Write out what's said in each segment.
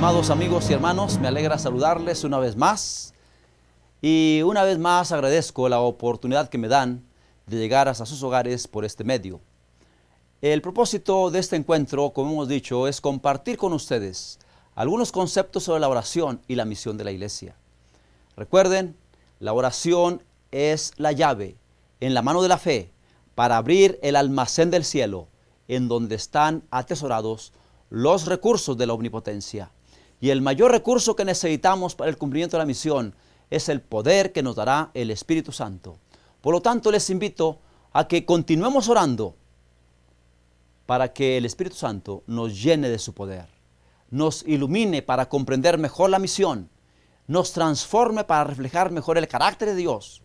Amados amigos y hermanos, me alegra saludarles una vez más y una vez más agradezco la oportunidad que me dan de llegar hasta sus hogares por este medio. El propósito de este encuentro, como hemos dicho, es compartir con ustedes algunos conceptos sobre la oración y la misión de la iglesia. Recuerden, la oración es la llave en la mano de la fe para abrir el almacén del cielo, en donde están atesorados los recursos de la omnipotencia. Y el mayor recurso que necesitamos para el cumplimiento de la misión es el poder que nos dará el Espíritu Santo. Por lo tanto, les invito a que continuemos orando para que el Espíritu Santo nos llene de su poder, nos ilumine para comprender mejor la misión, nos transforme para reflejar mejor el carácter de Dios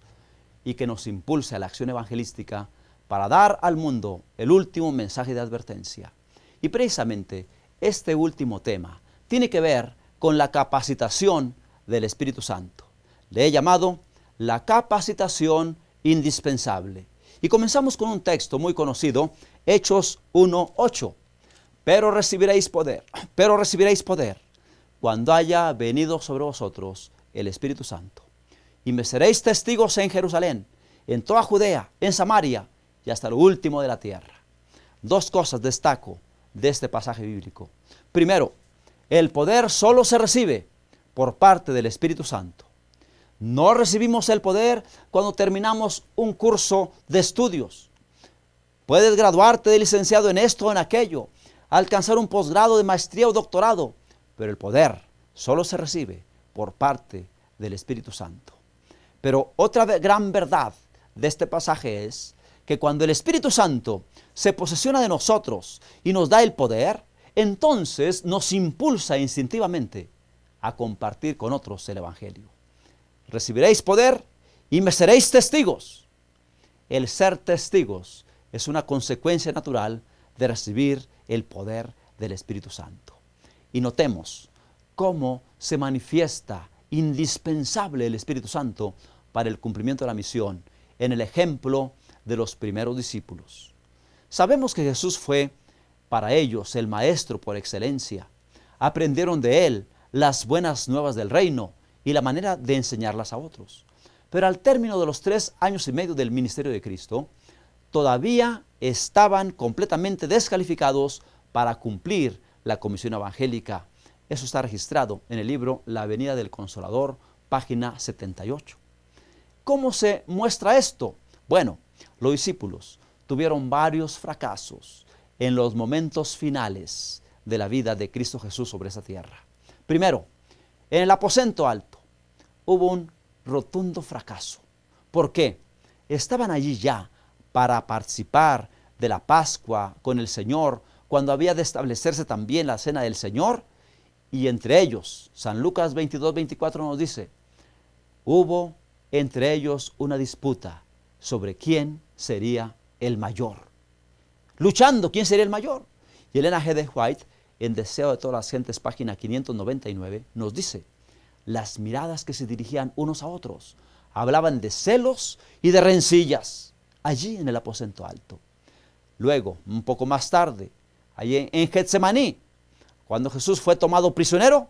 y que nos impulse a la acción evangelística para dar al mundo el último mensaje de advertencia. Y precisamente este último tema tiene que ver con la capacitación del Espíritu Santo. Le he llamado la capacitación indispensable. Y comenzamos con un texto muy conocido, Hechos 1:8. Pero recibiréis poder cuando haya venido sobre vosotros el Espíritu Santo. Y me seréis testigos en Jerusalén, en toda Judea, en Samaria y hasta lo último de la tierra. Dos cosas destaco de este pasaje bíblico. Primero, el poder solo se recibe por parte del Espíritu Santo. No recibimos el poder cuando terminamos un curso de estudios. Puedes graduarte de licenciado en esto o en aquello, alcanzar un posgrado de maestría o doctorado, pero el poder solo se recibe por parte del Espíritu Santo. Pero otra gran verdad de este pasaje es que cuando el Espíritu Santo se posesiona de nosotros y nos da el poder, entonces nos impulsa instintivamente a compartir con otros el Evangelio. Recibiréis poder y me seréis testigos. El ser testigos es una consecuencia natural de recibir el poder del Espíritu Santo. Y notemos cómo se manifiesta indispensable el Espíritu Santo para el cumplimiento de la misión en el ejemplo de los primeros discípulos. Sabemos que Jesús fue para ellos el maestro por excelencia. Aprendieron de él las buenas nuevas del reino y la manera de enseñarlas a otros. Pero al término de los 3 años y medio del ministerio de Cristo, todavía estaban completamente descalificados para cumplir la comisión evangélica. Eso está registrado en el libro La Venida del Consolador, página 78. ¿Cómo se muestra esto? Bueno, los discípulos tuvieron varios fracasos en los momentos finales de la vida de Cristo Jesús sobre esa tierra. Primero, en el aposento alto hubo un rotundo fracaso. ¿Por qué? Estaban allí ya para participar de la Pascua con el Señor, cuando había de establecerse también la cena del Señor, y entre ellos, San Lucas 22:24 nos dice, hubo entre ellos una disputa sobre quién sería el mayor. Luchando, ¿quién sería el mayor? Y Elena G. de White, en Deseo de todas las gentes, página 599, nos dice, las miradas que se dirigían unos a otros hablaban de celos y de rencillas, allí en el aposento alto. Luego, un poco más tarde, allí en Getsemaní, cuando Jesús fue tomado prisionero,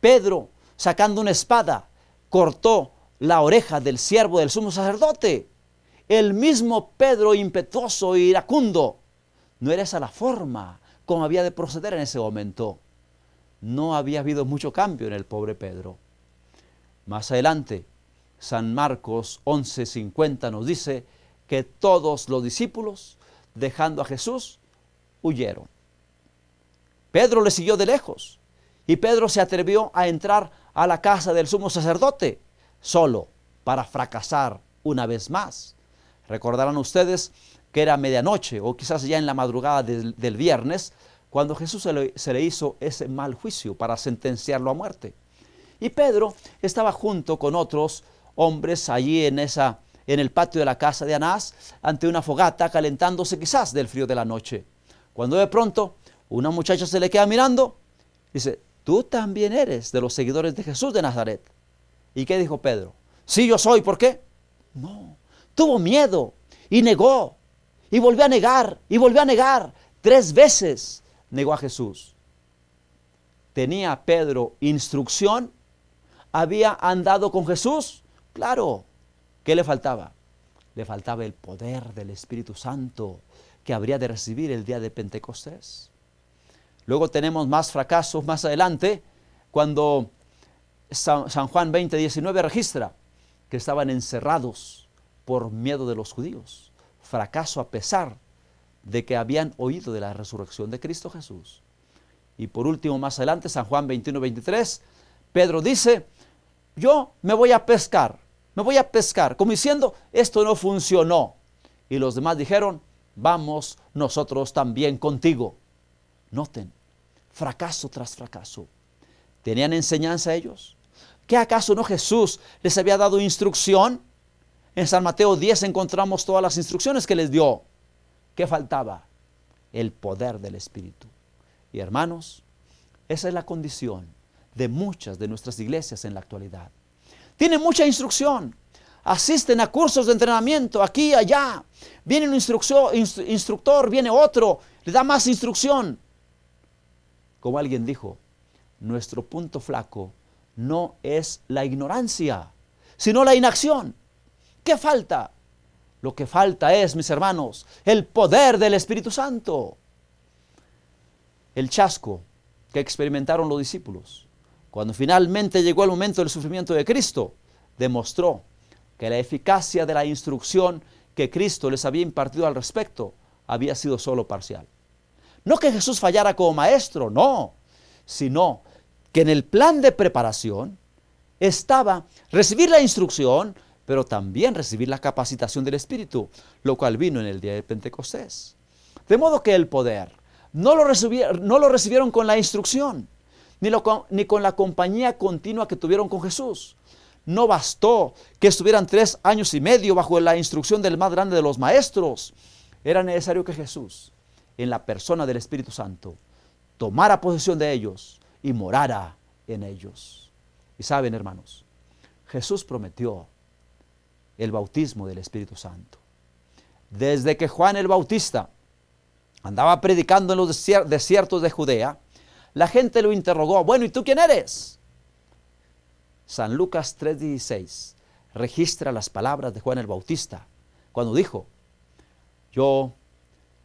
Pedro, sacando una espada, cortó la oreja del siervo del sumo sacerdote. El mismo Pedro, impetuoso e iracundo. No era esa la forma como había de proceder en ese momento. No había habido mucho cambio en el pobre Pedro. Más adelante, San Marcos 11:50 nos dice que todos los discípulos, dejando a Jesús, huyeron. Pedro le siguió de lejos y Pedro se atrevió a entrar a la casa del sumo sacerdote solo para fracasar una vez más. Recordarán ustedes que era medianoche o quizás ya en la madrugada del viernes cuando Jesús se le hizo ese mal juicio para sentenciarlo a muerte. Y Pedro estaba junto con otros hombres allí en el patio de la casa de Anás, ante una fogata, calentándose quizás del frío de la noche. Cuando de pronto una muchacha se le queda mirando, dice, tú también eres de los seguidores de Jesús de Nazaret. ¿Y qué dijo Pedro? Sí, yo soy. ¿Por qué? No, tuvo miedo y negó, y volvió a negar, y volvió a negar. 3 veces negó a Jesús. ¿Tenía Pedro instrucción? ¿Había andado con Jesús? Claro. ¿Qué le faltaba? Le faltaba el poder del Espíritu Santo que habría de recibir el día de Pentecostés. Luego tenemos más fracasos más adelante, cuando San Juan 20:19 registra que estaban encerrados por miedo de los judíos. Fracaso a pesar de que habían oído de la resurrección de Cristo Jesús. Y por último, más adelante, San Juan 21:23, Pedro dice, yo me voy a pescar, como diciendo, esto no funcionó. Y los demás dijeron, vamos nosotros también contigo. Noten, fracaso tras fracaso. ¿Tenían enseñanza ellos? ¿Qué acaso no Jesús les había dado instrucción? En San Mateo 10 encontramos todas las instrucciones que les dio. ¿Qué faltaba? El poder del Espíritu. Y hermanos, esa es la condición de muchas de nuestras iglesias en la actualidad. Tienen mucha instrucción, asisten a cursos de entrenamiento aquí y allá. Viene un instructor, viene otro, le da más instrucción. Como alguien dijo, nuestro punto flaco no es la ignorancia, sino la inacción. ¿Qué falta? Lo que falta es, mis hermanos, el poder del Espíritu Santo. El chasco que experimentaron los discípulos, cuando finalmente llegó el momento del sufrimiento de Cristo, demostró que la eficacia de la instrucción que Cristo les había impartido al respecto había sido solo parcial. No que Jesús fallara como maestro, no, sino que en el plan de preparación estaba recibir la instrucción, pero también recibir la capacitación del Espíritu, lo cual vino en el día de Pentecostés. De modo que el poder no lo recibieron con la instrucción, ni con la compañía continua que tuvieron con Jesús. No bastó que estuvieran 3 años y medio bajo la instrucción del más grande de los maestros. Era necesario que Jesús, en la persona del Espíritu Santo, tomara posesión de ellos y morara en ellos. Y saben, hermanos, Jesús prometió el bautismo del Espíritu Santo. Desde que Juan el Bautista andaba predicando en los desiertos de Judea, la gente lo interrogó, bueno, ¿y tú quién eres? San Lucas 3:16 registra las palabras de Juan el Bautista, cuando dijo, yo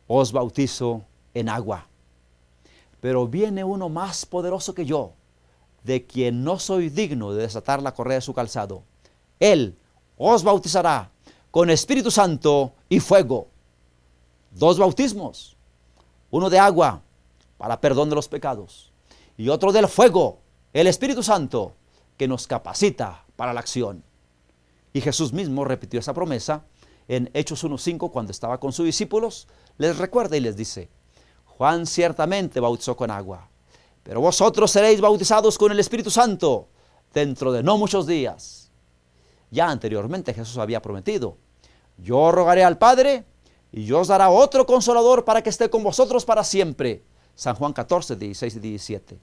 os bautizo en agua, pero viene uno más poderoso que yo, de quien no soy digno de desatar la correa de su calzado. Él os bautizará con Espíritu Santo y fuego. 2 bautismos, uno de agua para perdón de los pecados y otro del fuego, el Espíritu Santo, que nos capacita para la acción. Y Jesús mismo repitió esa promesa en Hechos 1:5 cuando estaba con sus discípulos. Les recuerda y les dice, Juan ciertamente bautizó con agua, pero vosotros seréis bautizados con el Espíritu Santo dentro de no muchos días. Ya anteriormente Jesús había prometido, yo rogaré al Padre y yo os dará otro consolador para que esté con vosotros para siempre. San Juan 14:16 y 17.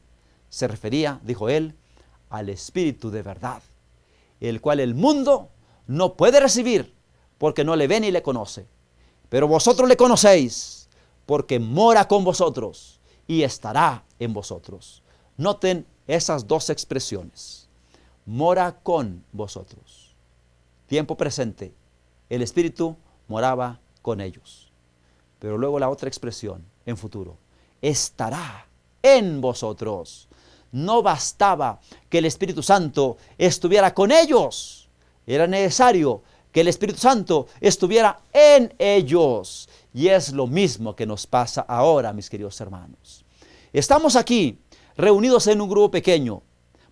Se refería, dijo él, al Espíritu de verdad, el cual el mundo no puede recibir porque no le ve ni le conoce. Pero vosotros le conocéis porque mora con vosotros y estará en vosotros. Noten esas 2 expresiones. Mora con vosotros. Tiempo presente. El Espíritu moraba con ellos. Pero luego la otra expresión en futuro. Estará en vosotros. No bastaba que el Espíritu Santo estuviera con ellos. Era necesario que el Espíritu Santo estuviera en ellos. Y es lo mismo que nos pasa ahora, mis queridos hermanos. Estamos aquí reunidos en un grupo pequeño.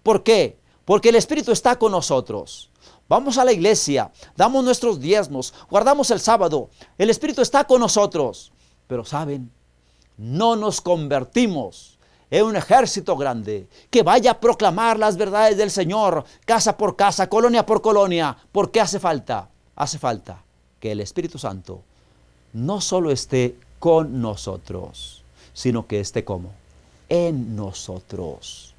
¿Por qué? Porque el Espíritu está con nosotros. Vamos a la iglesia, damos nuestros diezmos, guardamos el sábado. El Espíritu está con nosotros. Pero ¿saben? No nos convertimos en un ejército grande que vaya a proclamar las verdades del Señor, casa por casa, colonia por colonia. ¿Por qué hace falta? Hace falta que el Espíritu Santo no solo esté con nosotros, sino que esté como en nosotros.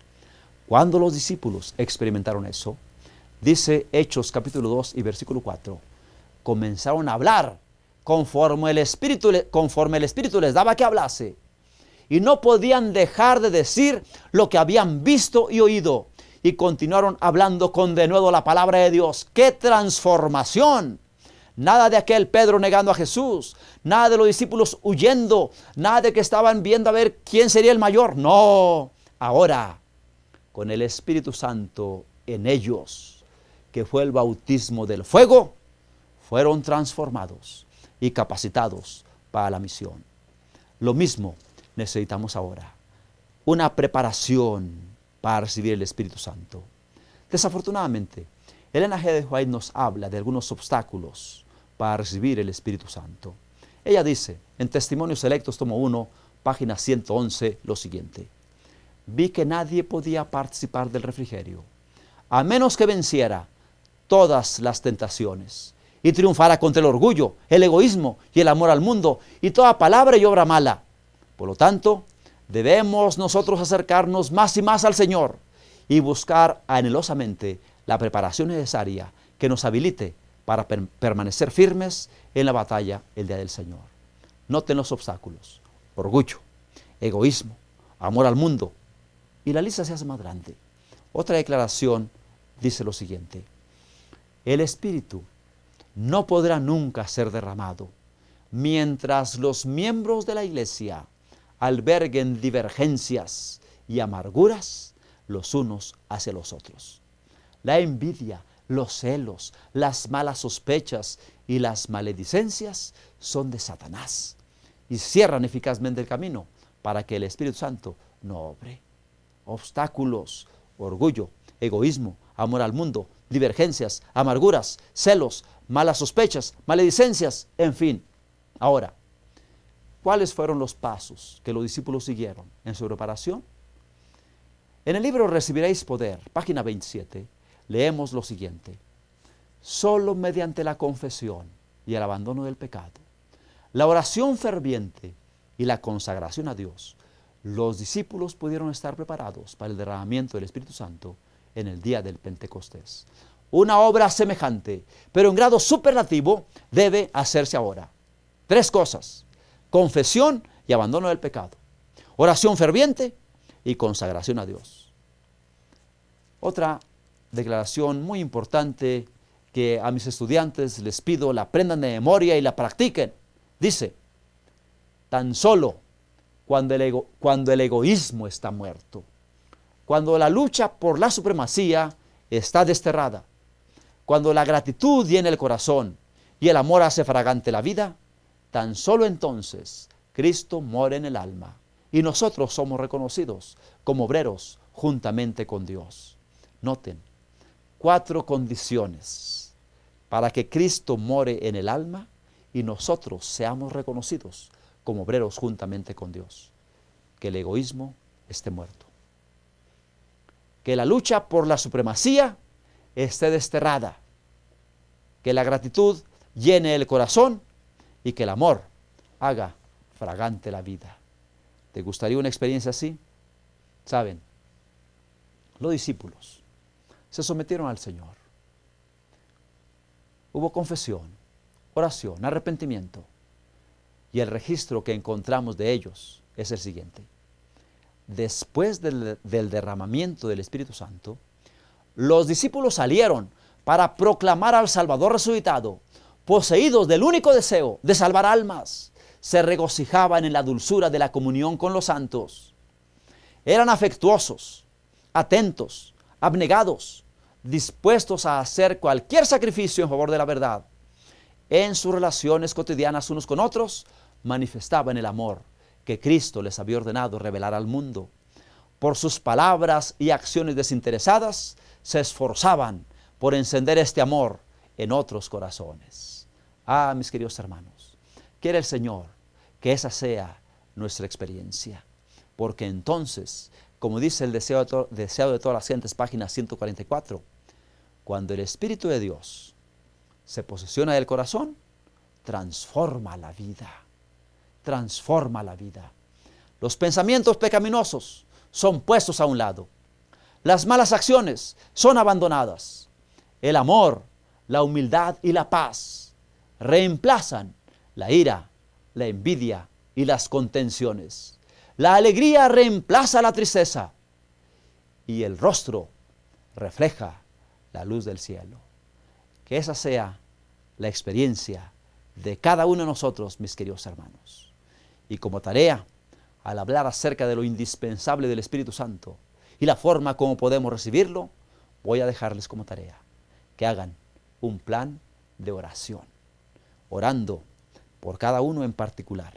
Cuando los discípulos experimentaron eso, dice Hechos capítulo 2 y versículo 4, comenzaron a hablar conforme el Espíritu les daba que hablase. y no podían dejar de decir lo que habían visto y oído. Y continuaron hablando con denuedo la palabra de Dios. ¡Qué transformación! Nada de aquel Pedro negando a Jesús, nada de los discípulos huyendo, nada de que estaban viendo a ver quién sería el mayor. No, ahora, con el Espíritu Santo en ellos, que fue el bautismo del fuego, fueron transformados y capacitados para la misión. Lo mismo necesitamos ahora, una preparación para recibir el Espíritu Santo. Desafortunadamente, Elena G. de White nos habla de algunos obstáculos para recibir el Espíritu Santo. Ella dice, en Testimonios Selectos, tomo 1, página 111, lo siguiente: vi que nadie podía participar del refrigerio, a menos que venciera todas las tentaciones y triunfara contra el orgullo, el egoísmo y el amor al mundo y toda palabra y obra mala. Por lo tanto, debemos nosotros acercarnos más y más al Señor y buscar anhelosamente la preparación necesaria que nos habilite para permanecer firmes en la batalla el día del Señor. Noten los obstáculos: orgullo, egoísmo, amor al mundo, y la lista se hace más grande. Otra declaración dice lo siguiente: el Espíritu no podrá nunca ser derramado mientras los miembros de la iglesia alberguen divergencias y amarguras los unos hacia los otros. La envidia, los celos, las malas sospechas y las maledicencias son de Satanás y cierran eficazmente el camino para que el Espíritu Santo no obre. Obstáculos: orgullo, egoísmo, amor al mundo, divergencias, amarguras, celos, malas sospechas, maledicencias, en fin. Ahora, ¿cuáles fueron los pasos que los discípulos siguieron en su preparación? En el libro Recibiréis Poder, página 27, leemos lo siguiente: solo mediante la confesión y el abandono del pecado, la oración ferviente y la consagración a Dios, los discípulos pudieron estar preparados para el derramamiento del Espíritu Santo en el día del Pentecostés. Una obra semejante, pero en grado superlativo, debe hacerse ahora. 3 cosas: confesión y abandono del pecado, oración ferviente y consagración a Dios. Otra declaración muy importante que a mis estudiantes les pido la aprendan de memoria y la practiquen. Dice: tan solo cuando el egoísmo está muerto, cuando la lucha por la supremacía está desterrada, cuando la gratitud llena el corazón y el amor hace fragante la vida, tan solo entonces Cristo mora en el alma y nosotros somos reconocidos como obreros juntamente con Dios. Noten, 4 condiciones para que Cristo more en el alma y nosotros seamos reconocidos como obreros juntamente con Dios. Que el egoísmo esté muerto, que la lucha por la supremacía esté desterrada, que la gratitud llene el corazón y que el amor haga fragante la vida. ¿Te gustaría una experiencia así? Saben, los discípulos se sometieron al Señor. Hubo confesión, oración, arrepentimiento. Y el registro que encontramos de ellos es el siguiente: después del derramamiento del Espíritu Santo, los discípulos salieron para proclamar al Salvador resucitado, poseídos del único deseo de salvar almas. Se regocijaban en la dulzura de la comunión con los santos. Eran afectuosos, atentos, abnegados, dispuestos a hacer cualquier sacrificio en favor de la verdad. En sus relaciones cotidianas unos con otros, manifestaban el amor que Cristo les había ordenado revelar al mundo. Por sus palabras y acciones desinteresadas, se esforzaban por encender este amor en otros corazones. Ah, mis queridos hermanos, quiere el Señor que esa sea nuestra experiencia, porque entonces, como dice el deseo de todas las gentes, página 144, cuando el Espíritu de Dios se posesiona del corazón, transforma la vida, transforma la vida. Los pensamientos pecaminosos son puestos a un lado, las malas acciones son abandonadas, el amor, la humildad y la paz reemplazan la ira, la envidia y las contenciones. La alegría reemplaza la tristeza y el rostro refleja la luz del cielo. Que esa sea la experiencia de cada uno de nosotros, mis queridos hermanos. Y como tarea, al hablar acerca de lo indispensable del Espíritu Santo y la forma como podemos recibirlo, voy a dejarles como tarea que hagan un plan de oración, orando por cada uno en particular.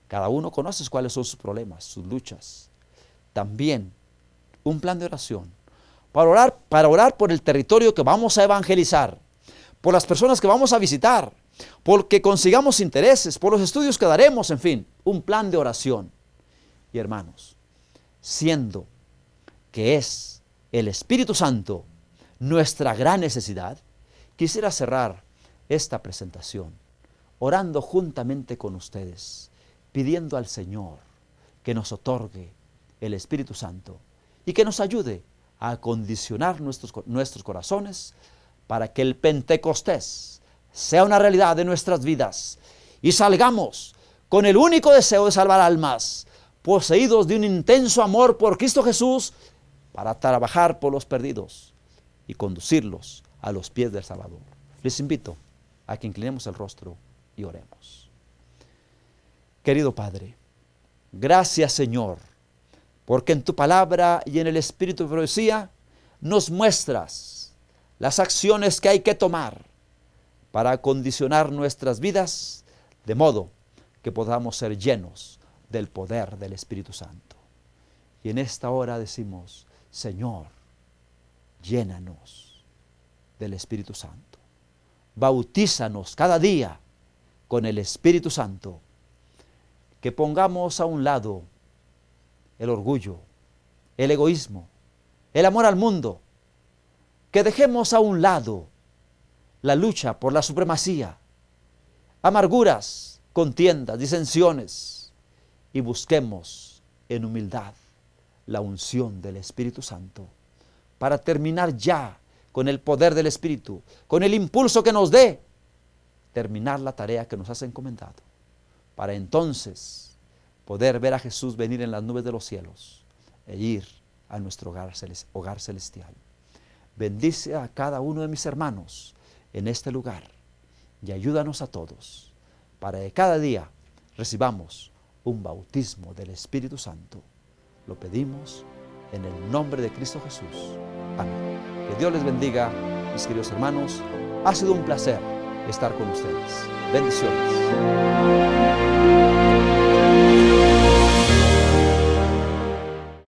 Cada uno conoce cuáles son sus problemas, sus luchas. También un plan de oración para orar por el territorio que vamos a evangelizar, por las personas que vamos a visitar, porque consigamos intereses, por los estudios que daremos, en fin, un plan de oración. Y hermanos, siendo que es el Espíritu Santo nuestra gran necesidad, quisiera cerrar esta presentación orando juntamente con ustedes, pidiendo al Señor que nos otorgue el Espíritu Santo y que nos ayude a acondicionar nuestros corazones para que el Pentecostés sea una realidad de nuestras vidas y salgamos con el único deseo de salvar almas, poseídos de un intenso amor por Cristo Jesús, para trabajar por los perdidos y conducirlos a los pies del Salvador. Les invito a que inclinemos el rostro y oremos. Querido Padre, gracias Señor, porque en tu palabra y en el Espíritu de profecía nos muestras las acciones que hay que tomar para acondicionar nuestras vidas de modo que podamos ser llenos del poder del Espíritu Santo. Y en esta hora decimos, Señor, llénanos del Espíritu Santo. Bautízanos cada día con el Espíritu Santo. Que pongamos a un lado el orgullo, el egoísmo, el amor al mundo. Que dejemos a un lado la lucha por la supremacía, amarguras, contiendas, disensiones, y busquemos en humildad la unción del Espíritu Santo para terminar ya con el poder del Espíritu, con el impulso que nos dé, terminar la tarea que nos has encomendado, para entonces poder ver a Jesús venir en las nubes de los cielos e ir a nuestro hogar celestial. Bendice a cada uno de mis hermanos en este lugar y ayúdanos a todos para que cada día recibamos un bautismo del Espíritu Santo. Lo pedimos en el nombre de Cristo Jesús. Amén. Que Dios les bendiga, mis queridos hermanos. Ha sido un placer estar con ustedes. Bendiciones.